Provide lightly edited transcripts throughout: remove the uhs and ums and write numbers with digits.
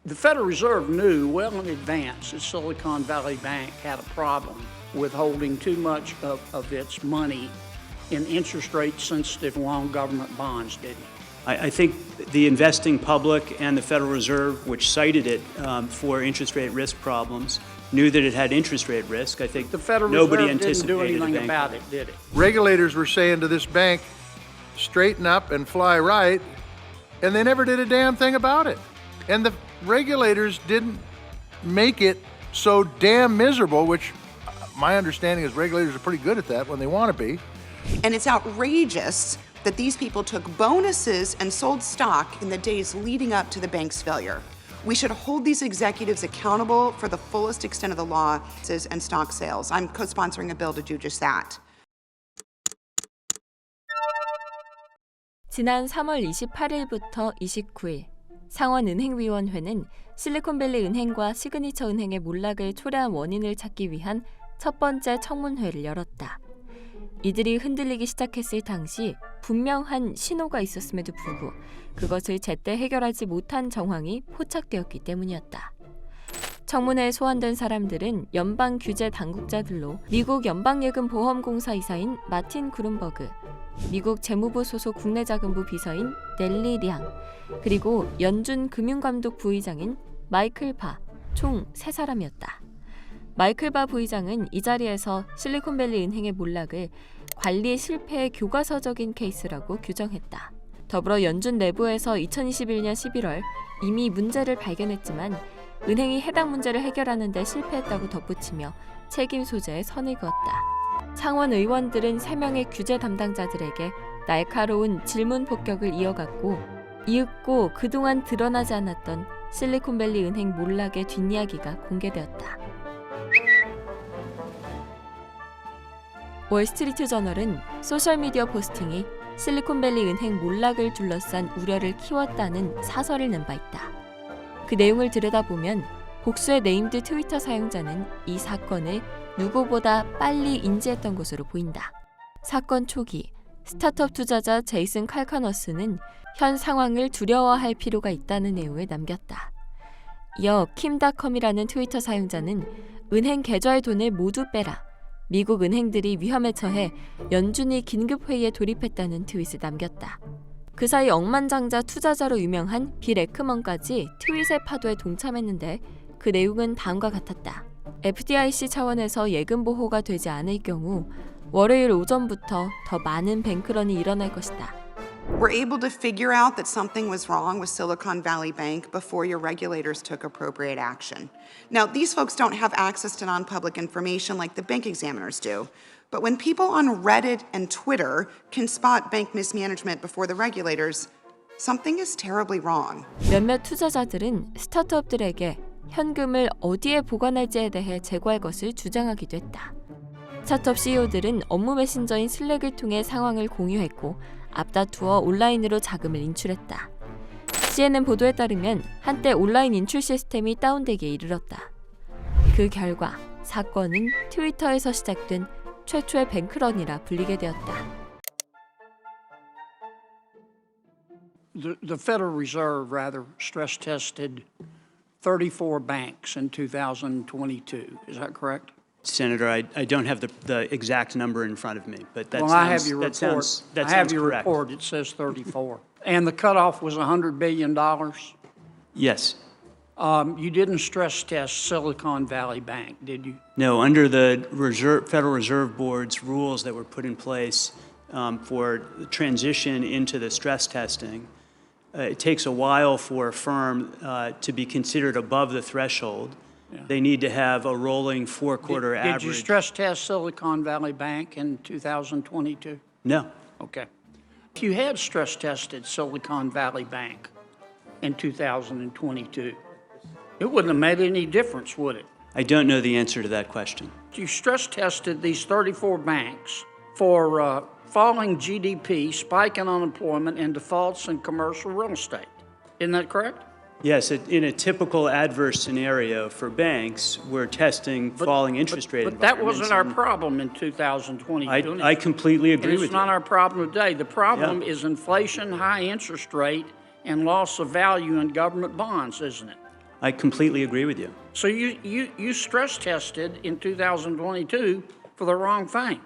The Federal Reserve knew well in advance that Silicon Valley Bank had a problem with holding too much of its money in interest rate sensitive long government bonds, didn't it? I think the investing public and the Federal Reserve, which cited it for interest rate risk problems, knew that it had interest rate risk. I think the Federal nobody Reserve didn't do anticipated anything about it, did it? Regulators were saying to this bank, straighten up and fly right, and they never did a damn thing about it. And the regulators didn't make it so damn miserable, which my understanding is regulators are pretty good at that when they want to be. And it's outrageous that these people took bonuses and sold stock in the days leading up to the bank's failure. We should hold these executives accountable for the fullest extent of the law and stock sales. I'm co-sponsoring a bill to do just that. 지난 3월 28일부터 29일 상원은행위원회는 실리콘밸리 은행과 시그니처 은행의 몰락을 초래한 원인을 찾기 위한 첫 번째 청문회를 열었다. 이들이 흔들리기 시작했을 당시 분명한 신호가 있었음에도 불구하고 그것을 제때 해결하지 못한 정황이 포착되었기 때문이었다. 청문회에 소환된 사람들은 연방규제 당국자들로 미국 연방예금보험공사 이사인 마틴 그룬버그, 미국재무부 소속 국내자금부 비서인 넬리 량, 그리고 연준 금융감독 부의장인 마이클 바, 총 3사람이었다. 마이클 바 부의장은 이 자리에서 실리콘밸리 은행의 몰락을 관리 실패의 교과서적인 케이스라고 규정했다. 더불어 연준 내부에서 2021년 11월 이미 문제를 발견했지만 은행이 해당 문제를 해결하는 데 실패했다고 덧붙이며 책임 소재에 선을 그었다. 상원 의원들은 3명의 규제 담당자들에게 날카로운 질문 폭격을 이어갔고 이윽고 그동안 드러나지 않았던 실리콘밸리 은행 몰락의 뒷이야기가 공개되었다. 월스트리트저널은 소셜미디어 포스팅이 실리콘밸리 은행 몰락을 둘러싼 우려를 키웠다는 사설을 낸 바 있다. 그 내용을 들여다보면 복수의 네임드 트위터 사용자는 이 사건을 누구보다 빨리 인지했던 것으로 보인다. 사건 초기, 스타트업 투자자 제이슨 칼카너스는 현 상황을 두려워할 필요가 있다는 내용을 남겼다. 이어 킴닷컴이라는 트위터 사용자는 은행 계좌의 돈을 모두 빼라. 미국 은행들이 위험에 처해 연준이 긴급회의에 돌입했다는 트윗을 남겼다. 그 사이 억만장자 투자자로 유명한 빌 에크먼까지 트윗의 파도에 동참했는데 그 내용은 다음과 같았다. FDIC 차원에서 예금 보호가 되지 않을 경우 월요일 오전부터 더 많은 뱅크런이 일어날 것이다. We're able to figure out that something was wrong with Silicon Valley Bank before your regulators took appropriate action. Now, these folks don't have access to non-public information like the bank examiners do. But when people on Reddit and Twitter can spot bank mismanagement before the regulators, something is terribly wrong. 몇몇 투자자들은 스타트업들에게 현금을 어디에 보관할지에 대해 제고할 것을 주장하기도 했다. 스타트업 CEO들은 업무 메신저인 슬랙을 통해 상황을 공유했고 앞다투어 온라인으로 자금을 인출했다. CNN 보도에 따르면 한때 온라인 인출 시스템이 다운되기에 이르렀다. 그 결과 사건은 트위터에서 시작된 최초의 뱅크런이라 불리게 되었다. The Federal Reserve rather stress tested 34 banks in 2022. Is that correct? Senator, I don't have the exact number in front of me, but that Well, sounds, I have your that report. sounds, that I sounds have your correct. report. It says 34. And the cutoff was $100 billion. Yes. You didn't stress test Silicon Valley Bank, did you? No, under the Federal Reserve Board's rules that were put in place for the transition into the stress testing, it takes a while for a firm to be considered above the threshold. Yeah. They need to have a rolling four-quarter average. Did you stress test Silicon Valley Bank in 2022? No. Okay. If you had stress tested Silicon Valley Bank in 2022, it wouldn't have made any difference, would it? I don't know the answer to that question. You stress tested these 34 banks for falling GDP, spike in unemployment, and defaults in commercial real estate. Isn't that correct? Yes, in a typical adverse scenario for banks, we're testing falling interest rate environments. But that wasn't our and problem in 2022. I completely agree with you. It's not our problem today. The problem is inflation, high interest rate, and loss of value in government bonds, isn't it? I completely agree with you. So you stress tested in 2022 for the wrong thing.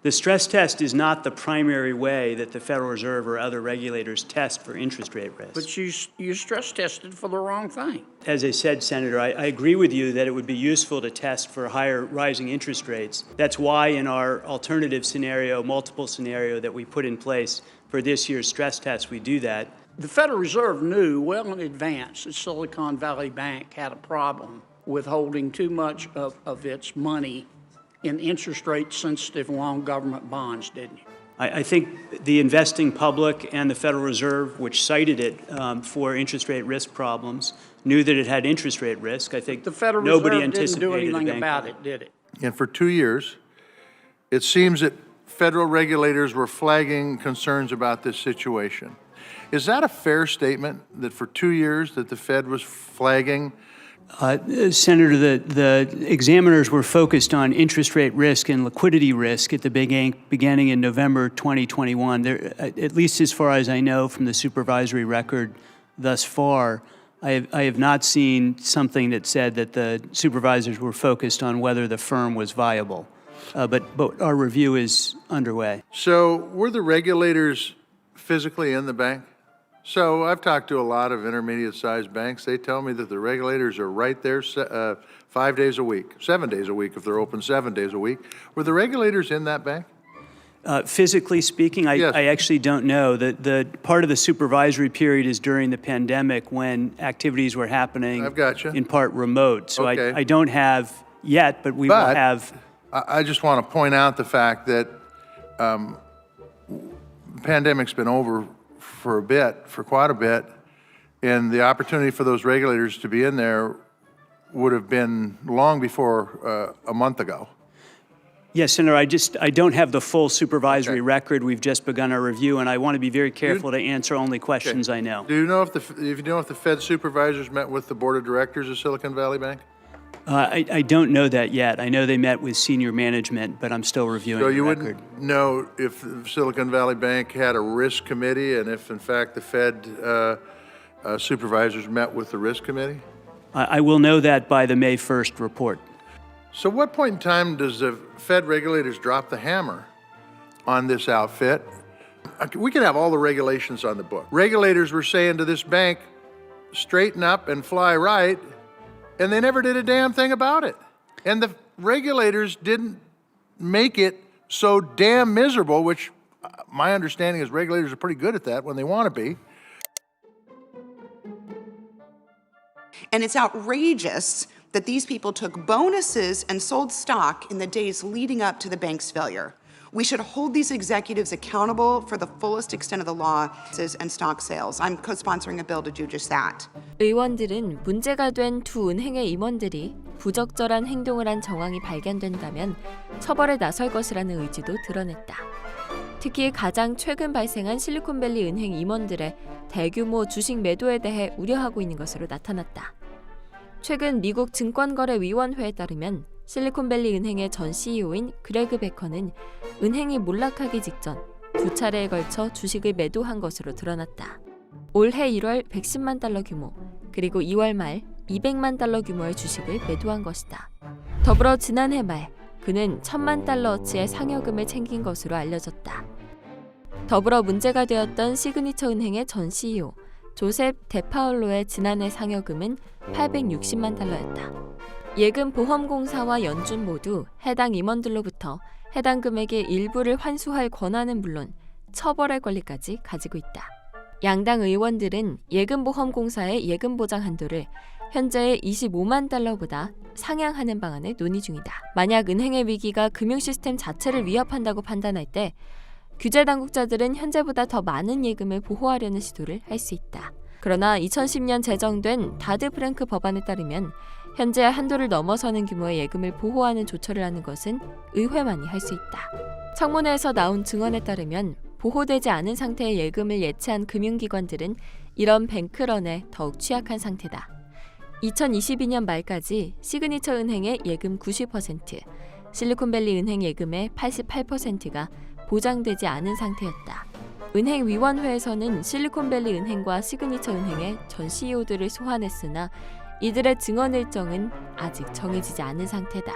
The stress test is not the primary way that the Federal Reserve or other regulators test for interest rate risk. But you stress tested for the wrong thing. As I said, Senator, I agree with you that it would be useful to test for higher rising interest rates. That's why in our alternative scenario, multiple scenario that we put in place for this year's stress test, we do that. The Federal Reserve knew well in advance that Silicon Valley Bank had a problem with holding too much of its money in interest rate sensitive long government bonds, didn't you? I think the investing public and the Federal Reserve, which cited it for interest rate risk problems, knew that it had interest rate risk. I think The Federal nobody Reserve didn't anticipated do anything the bank about it, did it? And for 2 years, it seems that federal regulators were flagging concerns about this situation. Is that a fair statement, that for 2 years that the Fed was flagging? Senator, the examiners were focused on interest rate risk and liquidity risk at the beginning in November 2021. There, at least as far as I know from the supervisory record thus far, I have not seen something that said that the supervisors were focused on whether the firm was viable. But our review is underway. So were the regulators physically in the bank? So I've talked to a lot of intermediate-sized banks. They tell me that the regulators are right there 5 days a week, 7 days a week if they're open 7 days a week. Were the regulators in that bank? Physically speaking, Yes. I actually don't know. The part of the supervisory period is during the pandemic when activities were happening I've got you. in part remote. So Okay. I don't have yet, but we will But have. I just want to point out the fact that the pandemic's been over for quite a bit, and the opportunity for those regulators to be in there would have been long before a month ago. Yes, Senator, I don't have the full supervisory Okay. record. We've just begun our review, and I want to be very careful to answer only questions I know. Do you know if the Fed supervisors met with the board of directors of Silicon Valley Bank? I don't know that yet. I know they met with senior management, but I'm still reviewing So the you record. wouldn't know if Silicon Valley Bank had a risk committee and if, in fact, the Fed supervisors met with the risk committee? I will know that by the May 1st report. So what point in time does the Fed regulators drop the hammer on this outfit? We could have all the regulations on the book. Regulators were saying to this bank, straighten up and fly right, and they never did a damn thing about it. And the regulators didn't make it so damn miserable, which my understanding is regulators are pretty good at that when they want to be. And it's outrageous that these people took bonuses and sold stock in the days leading up to the bank's failure. We should hold these executives accountable for the fullest extent of the law and stock sales. I'm co-sponsoring a bill to do just that. 의원들은 문제가 된 두 은행의 임원들이 부적절한 행동을 한 정황이 발견된다면 처벌에 나설 것이라는 의지도 드러냈다. 특히 가장 최근 발생한 실리콘밸리 은행 임원들의 대규모 주식 매도에 대해 우려하고 있는 것으로 나타났다. 최근 미국 증권거래위원회에 따르면 실리콘밸리 은행의 전 CEO인 그레그 베커는 은행이 몰락하기 직전 두 차례에 걸쳐 주식을 매도한 것으로 드러났다. 올해 1월 110만 달러 규모, 그리고 2월 말 200만 달러 규모의 주식을 매도한 것이다. 더불어 지난해 말 그는 1000만 달러어치의 상여금을 챙긴 것으로 알려졌다. 더불어 문제가 되었던 시그니처 은행의 전 CEO 조셉 데파울로의 지난해 상여금은 860만 달러였다. 예금보험공사와 연준 모두 해당 임원들로부터 해당 금액의 일부를 환수할 권한은 물론 처벌할 권리까지 가지고 있다. 양당 의원들은 예금보험공사의 예금보장 한도를 현재의 25만 달러보다 상향하는 방안을 논의 중이다. 만약 은행의 위기가 금융시스템 자체를 위협한다고 판단할 때 규제 당국자들은 현재보다 더 많은 예금을 보호하려는 시도를 할 수 있다. 그러나 2010년 제정된 다드-프랭크 법안에 따르면 현재 한도를 넘어서는 규모의 예금을 보호하는 조처를 하는 것은 의회만이 할 수 있다. 청문회에서 나온 증언에 따르면 보호되지 않은 상태의 예금을 예치한 금융기관들은 이런 뱅크런에 더욱 취약한 상태다. 2022년 말까지 시그니처 은행의 예금 90%, 실리콘밸리 은행 예금의 88%가 보장되지 않은 상태였다. 은행위원회에서는 실리콘밸리 은행과 시그니처 은행의 전 CEO들을 소환했으나 이들의 증언 일정은 아직 정해지지 않은 상태다.